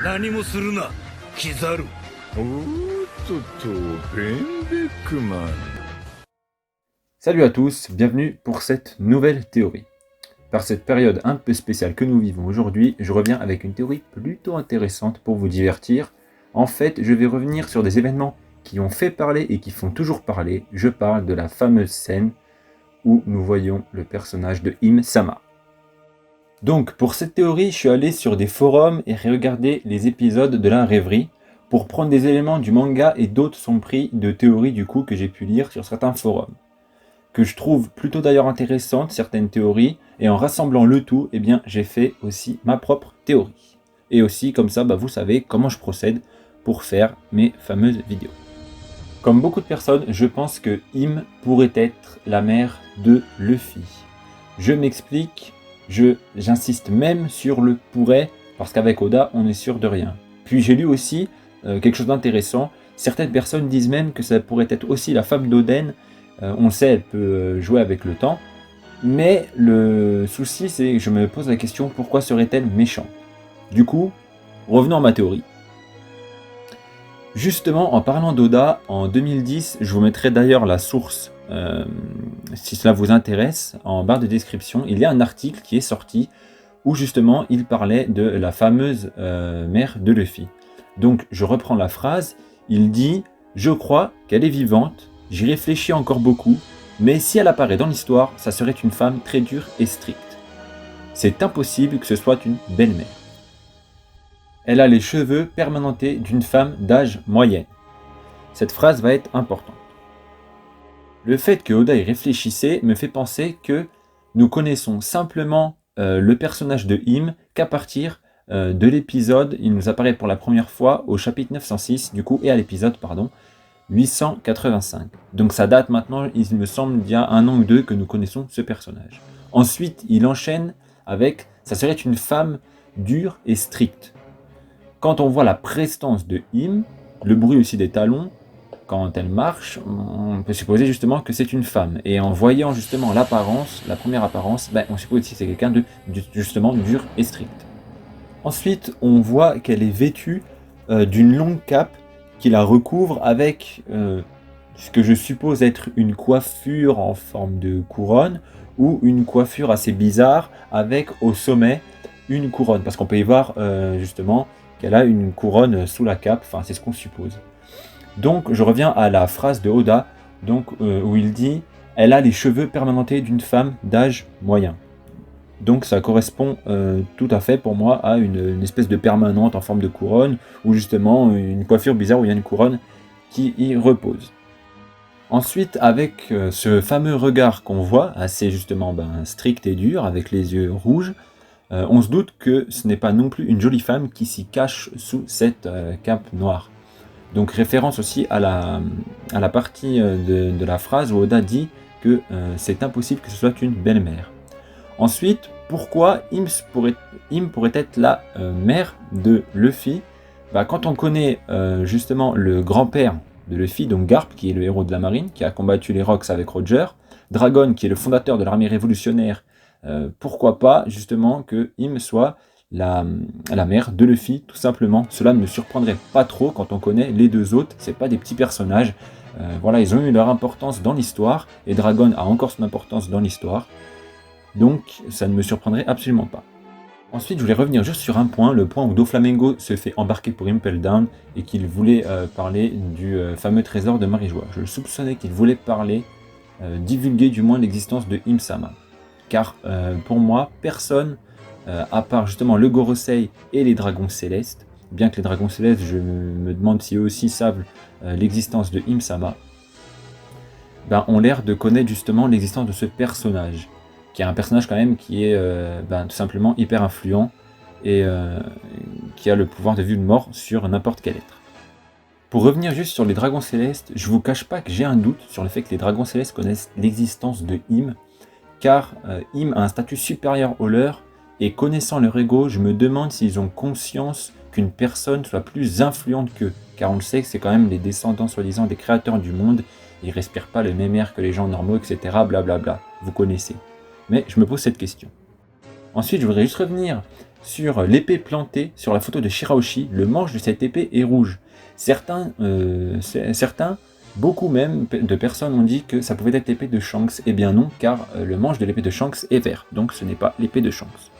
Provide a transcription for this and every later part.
何もするな、キザル。Salut à tous, bienvenue pour cette nouvelle théorie. Par cette période un peu spéciale que nous vivons aujourd'hui, je reviens avec une théorie plutôt intéressante pour vous divertir. En fait, je vais revenir sur des événements qui ont fait parler et qui font toujours parler. Je parle de la fameuse scène où nous voyons le personnage de Im-sama. Donc, pour cette théorie, je suis allé sur des forums et regardé les épisodes de la rêverie pour prendre des éléments du manga et d'autres sont pris de théories du coup que j'ai pu lire sur certains forums. Que je trouve plutôt d'ailleurs intéressantes, certaines théories, et en rassemblant le tout, eh bien, j'ai fait aussi ma propre théorie. Et aussi, comme ça, vous savez comment je procède pour faire mes fameuses vidéos. Comme beaucoup de personnes, je pense que Im pourrait être la mère de Luffy. Je m'explique, j'insiste même sur le pourrait, parce qu'avec Oda, on n'est sûr de rien. Puis j'ai lu aussi quelque chose d'intéressant, certaines personnes disent même que ça pourrait être aussi la femme d'Oden. On le sait, elle peut jouer avec le temps, mais le souci c'est que je me pose la question, pourquoi serait-elle méchante? Du coup, revenons à ma théorie. Justement, en parlant d'Oda, en 2010, je vous mettrai d'ailleurs la source, si cela vous intéresse, en barre de description, il y a un article qui est sorti où justement il parlait de la fameuse mère de Luffy. Donc je reprends la phrase, il dit « Je crois qu'elle est vivante, j'y réfléchis encore beaucoup, mais si elle apparaît dans l'histoire, ça serait une femme très dure et stricte. C'est impossible que ce soit une belle-mère. Elle a les cheveux permanentés d'une femme d'âge moyenne. » Cette phrase va être importante. Le fait que Oda y réfléchissait me fait penser que nous connaissons simplement le personnage de Im qu'à partir de l'épisode, il nous apparaît pour la première fois au chapitre 906 du coup, et à l'épisode 885. Donc ça date maintenant, il me semble, d'il y a 1 an ou 2 que nous connaissons ce personnage. Ensuite, il enchaîne avec, ça serait une femme dure et stricte. Quand on voit la prestance de Im, le bruit aussi des talons, quand elle marche, on peut supposer justement que c'est une femme. Et en voyant justement l'apparence, la première apparence, on suppose aussi que c'est quelqu'un de justement dur et strict. Ensuite, on voit qu'elle est vêtue d'une longue cape qui la recouvre avec ce que je suppose être une coiffure en forme de couronne ou une coiffure assez bizarre avec au sommet une couronne. Parce qu'on peut y voir justement qu'elle a une couronne sous la cape, enfin c'est ce qu'on suppose. Donc je reviens à la phrase de Oda où il dit « Elle a les cheveux permanentés d'une femme d'âge moyen ». Donc ça correspond tout à fait pour moi à une espèce de permanente en forme de couronne, ou justement une coiffure bizarre où il y a une couronne qui y repose. Ensuite, avec ce fameux regard qu'on voit, assez justement strict et dur, avec les yeux rouges, on se doute que ce n'est pas non plus une jolie femme qui s'y cache sous cette cape noire. Donc référence aussi à la partie de la phrase où Oda dit que c'est impossible que ce soit une belle-mère. Ensuite, pourquoi Im pourrait être la mère de Luffy? Quand on connaît justement le grand-père de Luffy, donc Garp, qui est le héros de la marine, qui a combattu les Rocks avec Roger, Dragon, qui est le fondateur de l'armée révolutionnaire, pourquoi pas justement que Im soit la mère de Luffy, tout simplement. Cela ne me surprendrait pas trop quand on connaît les deux autres, c'est pas des petits personnages. Voilà, ils ont eu leur importance dans l'histoire, et Dragon a encore son importance dans l'histoire. Donc ça ne me surprendrait absolument pas. Ensuite, je voulais revenir juste sur un point, le point où Doflamingo se fait embarquer pour Impel Down et qu'il voulait parler du fameux trésor de Marijois. Je le soupçonnais qu'il voulait parler, divulguer du moins l'existence de Im-sama. Car pour moi, personne, à part justement le Gorosei et les dragons célestes, bien que les dragons célestes, je me demande si eux aussi savent l'existence de Im-sama, ont l'air de connaître justement l'existence de ce personnage, qui est un personnage quand même qui est tout simplement hyper influent et qui a le pouvoir de vue de mort sur n'importe quel être. Pour revenir juste sur les dragons célestes, je vous cache pas que j'ai un doute sur le fait que les dragons célestes connaissent l'existence de Im, car Im a un statut supérieur au leur, et connaissant leur ego, je me demande s'ils ont conscience qu'une personne soit plus influente qu'eux, car on le sait que c'est quand même les descendants soi-disant des créateurs du monde, ils respirent pas le même air que les gens normaux, etc. Blablabla, vous connaissez. Mais je me pose cette question. Ensuite, je voudrais juste revenir sur l'épée plantée sur la photo de Shirahoshi, le manche de cette épée est rouge. Certains, beaucoup même de personnes ont dit que ça pouvait être l'épée de Shanks. Eh bien non, car le manche de l'épée de Shanks est vert, donc ce n'est pas l'épée de Shanks.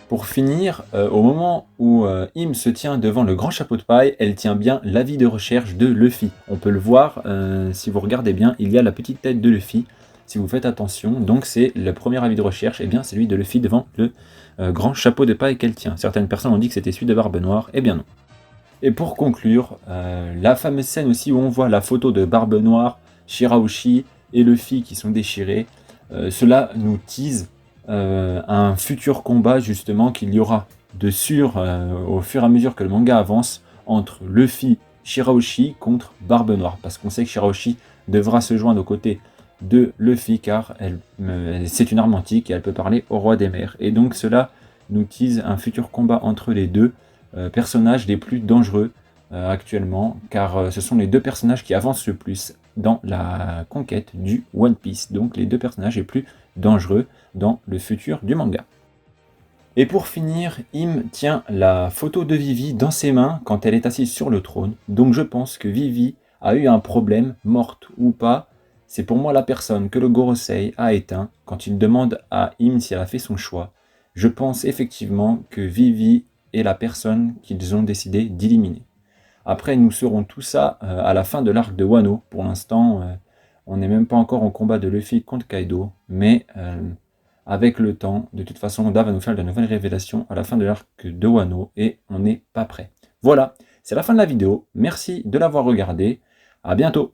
Pour finir, au moment où Im se tient devant le grand chapeau de paille, elle tient bien l'avis de recherche de Luffy. On peut le voir, si vous regardez bien, il y a la petite tête de Luffy, si vous faites attention. Donc c'est le premier avis de recherche, et bien c'est celui de Luffy devant le grand chapeau de paille qu'elle tient. Certaines personnes ont dit que c'était celui de Barbe Noire, et bien non. Et pour conclure, la fameuse scène aussi où on voit la photo de Barbe Noire, Shirahoshi et Luffy qui sont déchirés, cela nous tease un futur combat justement qu'il y aura de sûr au fur et à mesure que le manga avance entre Luffy, Shirahoshi contre Barbe Noire, parce qu'on sait que Shirahoshi devra se joindre aux côtés de Luffy car c'est une arme antique et elle peut parler au roi des mers, et donc cela nous tease un futur combat entre les deux personnages les plus dangereux actuellement, car ce sont les deux personnages qui avancent le plus dans la conquête du One Piece, donc les deux personnages les plus dangereux dans le futur du manga. Et pour finir, Im tient la photo de Vivi dans ses mains quand elle est assise sur le trône, donc je pense que Vivi a eu un problème, morte ou pas. C'est pour moi la personne que le Gorosei a éteint quand il demande à Im si elle a fait son choix. Je pense effectivement que Vivi est la personne qu'ils ont décidé d'éliminer. Après, nous saurons tout ça à la fin de l'arc de Wano. Pour l'instant, on n'est même pas encore en combat de Luffy contre Kaido, mais avec le temps, de toute façon, Oda va nous faire de nouvelles révélations à la fin de l'arc de Wano, et on n'est pas prêt. Voilà, c'est la fin de la vidéo. Merci de l'avoir regardé. À bientôt.